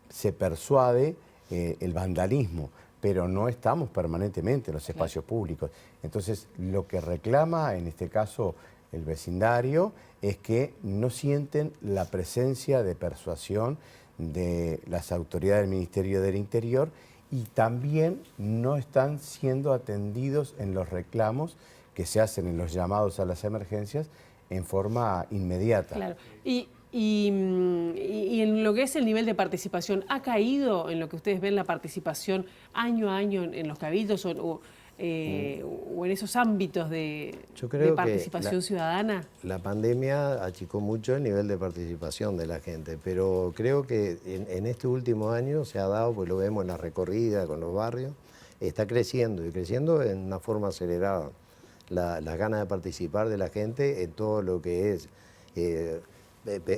S20: se persuade el vandalismo, pero no estamos permanentemente en los espacios públicos. Entonces, lo que reclama en este caso el vecindario es que no sienten la presencia de persuasión de las autoridades del Ministerio del Interior y también no están siendo atendidos en los reclamos que se hacen en los llamados a las emergencias en forma inmediata.
S2: Claro. Y en lo que es el nivel de participación, ¿ha caído en lo que ustedes ven la participación año a año en los cabildos o en esos ámbitos de participación ciudadana?
S19: La pandemia achicó mucho el nivel de participación de la gente, pero creo que en este último año se ha dado, pues lo vemos en la recorrida con los barrios, está creciendo y creciendo en una forma acelerada. Las ganas de participar de la gente en todo lo que es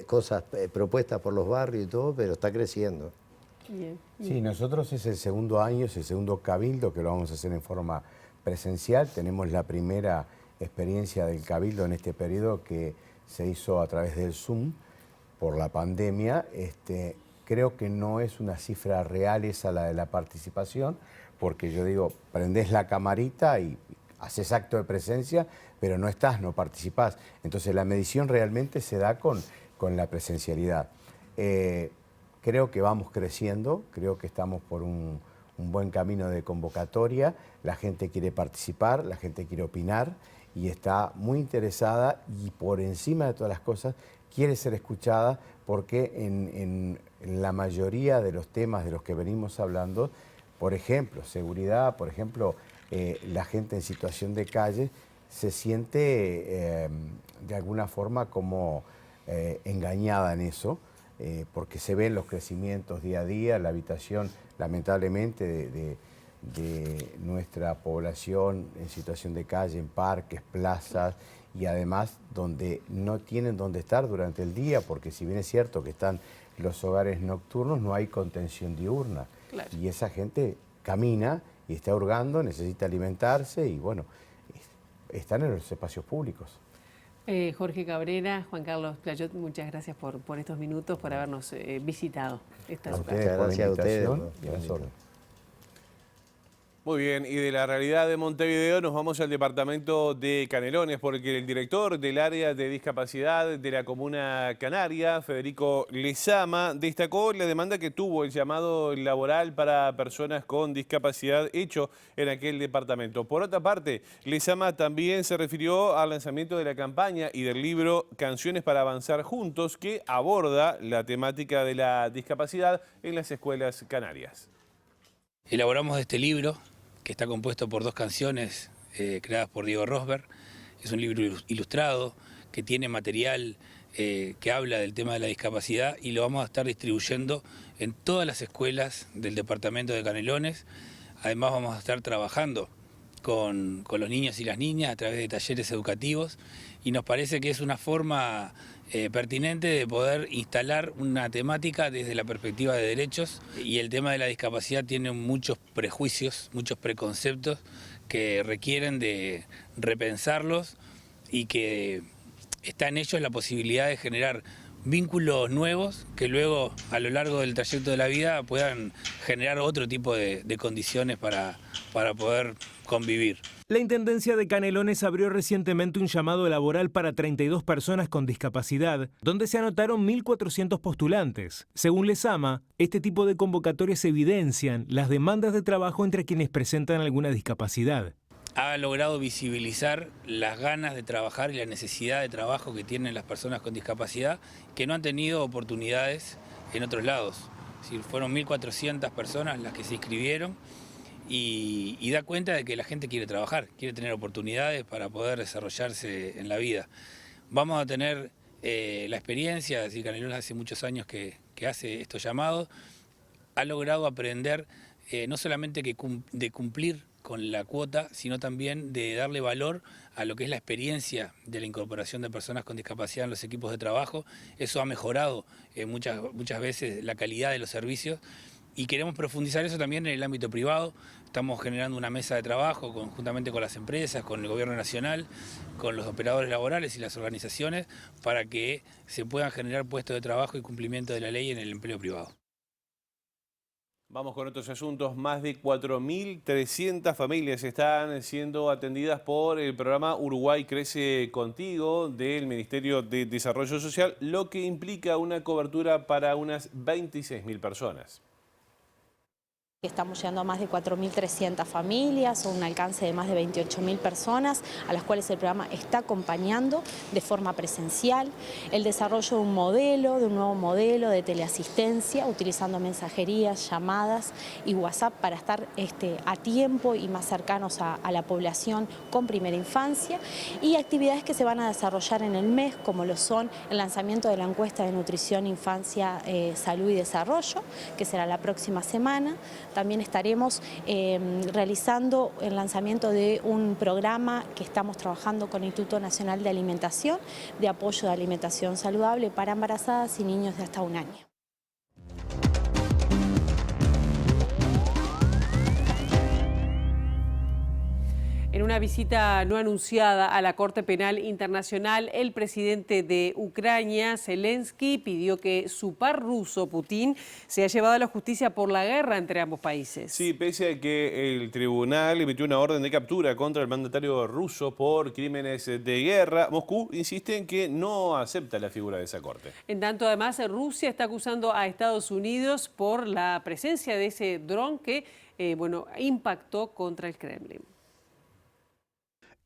S19: cosas propuestas por los barrios y todo, pero está creciendo.
S2: Bien.
S20: Sí, nosotros es el segundo año, es el segundo cabildo que lo vamos a hacer en forma presencial. Tenemos la primera experiencia del cabildo en este periodo que se hizo a través del Zoom por la pandemia. Creo que no es una cifra real esa la de la participación, porque yo digo, prendés la camarita y haces acto de presencia, pero no estás, no participás. Entonces la medición realmente se da con la presencialidad. Creo que vamos creciendo, creo que estamos por un buen camino de convocatoria, la gente quiere participar, la gente quiere opinar y está muy interesada y por encima de todas las cosas quiere ser escuchada porque en la mayoría de los temas de los que venimos hablando, por ejemplo, seguridad, por ejemplo, la gente en situación de calle se siente de alguna forma como engañada en eso, porque se ven los crecimientos día a día, la habitación lamentablemente de nuestra población en situación de calle, en parques, plazas y además donde no tienen dónde estar durante el día, porque si bien es cierto que están los hogares nocturnos, no hay contención diurna.
S2: Claro.
S20: Y esa gente camina y está hurgando, necesita alimentarse y bueno, están en los espacios públicos.
S2: Jorge Cabrera, Juan Carlos Plachot, muchas gracias por estos minutos, por habernos visitado.
S19: Muchas gracias a ustedes.
S1: Muy bien, y de la realidad de Montevideo nos vamos al departamento de Canelones, porque el director del área de discapacidad de la comuna canaria, Federico Lezama, destacó la demanda que tuvo el llamado laboral para personas con discapacidad hecho en aquel departamento. Por otra parte, Lezama también se refirió al lanzamiento de la campaña y del libro Canciones para Avanzar Juntos, que aborda la temática de la discapacidad en las escuelas canarias.
S21: Elaboramos este libro que está compuesto por 2 canciones creadas por Diego Rosberg. Es un libro ilustrado que tiene material que habla del tema de la discapacidad y lo vamos a estar distribuyendo en todas las escuelas del departamento de Canelones. Además vamos a estar trabajando con los niños y las niñas a través de talleres educativos y nos parece que es una forma pertinente de poder instalar una temática desde la perspectiva de derechos, y el tema de la discapacidad tiene muchos prejuicios, muchos preconceptos que requieren de repensarlos y que está en ellos la posibilidad de generar vínculos nuevos que luego a lo largo del trayecto de la vida puedan generar otro tipo de condiciones para poder convivir.
S8: La Intendencia de Canelones abrió recientemente un llamado laboral para 32 personas con discapacidad, donde se anotaron 1.400 postulantes. Según Lezama, este tipo de convocatorias evidencian las demandas de trabajo entre quienes presentan alguna discapacidad.
S21: Ha logrado visibilizar las ganas de trabajar y la necesidad de trabajo que tienen las personas con discapacidad que no han tenido oportunidades en otros lados. Es decir, fueron 1.400 personas las que se inscribieron y da cuenta de que la gente quiere trabajar, quiere tener oportunidades para poder desarrollarse en la vida. Vamos a tener la experiencia, es decir, Canelones hace muchos años que hace estos llamados, ha logrado aprender no solamente de cumplir con la cuota, sino también de darle valor a lo que es la experiencia de la incorporación de personas con discapacidad en los equipos de trabajo. Eso ha mejorado muchas veces la calidad de los servicios y queremos profundizar eso también en el ámbito privado. Estamos generando una mesa de trabajo conjuntamente con las empresas, con el gobierno nacional, con los operadores laborales y las organizaciones para que se puedan generar puestos de trabajo y cumplimiento de la ley en el empleo privado.
S1: Vamos con otros asuntos. Más de 4.300 familias están siendo atendidas por el programa Uruguay Crece Contigo del Ministerio de Desarrollo Social, lo que implica una cobertura para unas 26.000 personas.
S22: Estamos llegando a más de 4.300 familias, un alcance de más de 28.000 personas, a las cuales el programa está acompañando de forma presencial. El desarrollo de un nuevo modelo de teleasistencia, utilizando mensajerías, llamadas y WhatsApp para estar a tiempo y más cercanos a la población con primera infancia. Y actividades que se van a desarrollar en el mes, como lo son el lanzamiento de la encuesta de nutrición, infancia, salud y desarrollo, que será la próxima semana. También estaremos realizando el lanzamiento de un programa que estamos trabajando con el Instituto Nacional de Alimentación, de apoyo de alimentación saludable para embarazadas y niños de hasta 1 año.
S2: En una visita no anunciada a la Corte Penal Internacional, el presidente de Ucrania, Zelensky, pidió que su par ruso, Putin, sea llevado a la justicia por la guerra entre ambos países.
S1: Sí, pese a que el tribunal emitió una orden de captura contra el mandatario ruso por crímenes de guerra, Moscú insiste en que no acepta la figura de esa corte.
S2: En tanto, además, Rusia está acusando a Estados Unidos por la presencia de ese dron que impactó contra el Kremlin.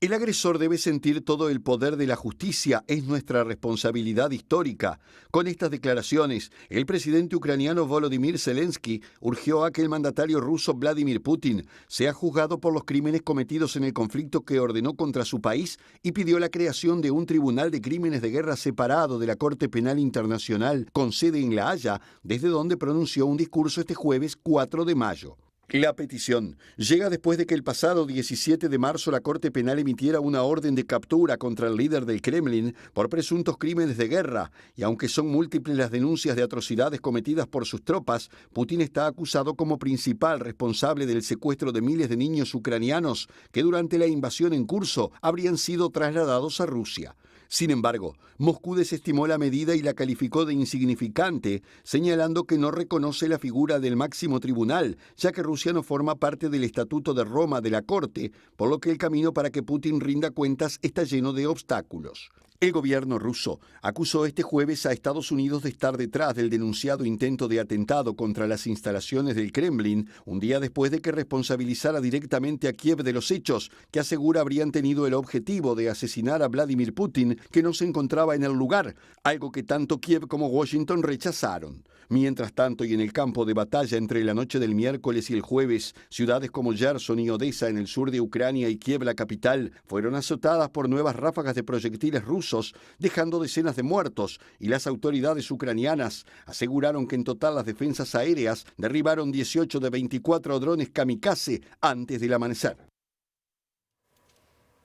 S23: El agresor debe sentir todo el poder de la justicia, es nuestra responsabilidad histórica. Con estas declaraciones, el presidente ucraniano Volodymyr Zelensky urgió a que el mandatario ruso Vladimir Putin sea juzgado por los crímenes cometidos en el conflicto que ordenó contra su país y pidió la creación de un tribunal de crímenes de guerra separado de la Corte Penal Internacional con sede en La Haya, desde donde pronunció un discurso este jueves 4 de mayo. La petición llega después de que el pasado 17 de marzo la Corte Penal emitiera una orden de captura contra el líder del Kremlin por presuntos crímenes de guerra, y aunque son múltiples las denuncias de atrocidades cometidas por sus tropas, Putin está acusado como principal responsable del secuestro de miles de niños ucranianos que durante la invasión en curso habrían sido trasladados a Rusia. Sin embargo, Moscú desestimó la medida y la calificó de insignificante, señalando que no reconoce la figura del máximo tribunal, ya que Rusia no forma parte del Estatuto de Roma de la Corte, por lo que el camino para que Putin rinda cuentas está lleno de obstáculos. El gobierno ruso acusó este jueves a Estados Unidos de estar detrás del denunciado intento de atentado contra las instalaciones del Kremlin, un día después de que responsabilizara directamente a Kiev de los hechos, que asegura habrían tenido el objetivo de asesinar a Vladimir Putin, que no se encontraba en el lugar, algo que tanto Kiev como Washington rechazaron. Mientras tanto, y en el campo de batalla entre la noche del miércoles y el jueves, ciudades como Gerson y Odessa en el sur de Ucrania y Kiev, la capital, fueron azotadas por nuevas ráfagas de proyectiles rusos, dejando decenas de muertos, y las autoridades ucranianas aseguraron que en total las defensas aéreas derribaron 18 de 24 drones kamikaze antes del amanecer.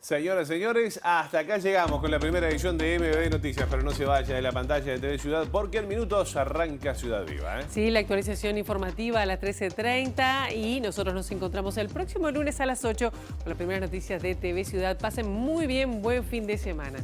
S1: Señoras y señores, hasta acá llegamos con la primera edición de MBB Noticias, pero no se vaya de la pantalla de TV Ciudad porque en minutos arranca Ciudad Viva.
S2: Sí, la actualización informativa a las 13:30 y nosotros nos encontramos el próximo lunes a las 8 con las primeras noticias de TV Ciudad. Pasen muy bien, buen fin de semana.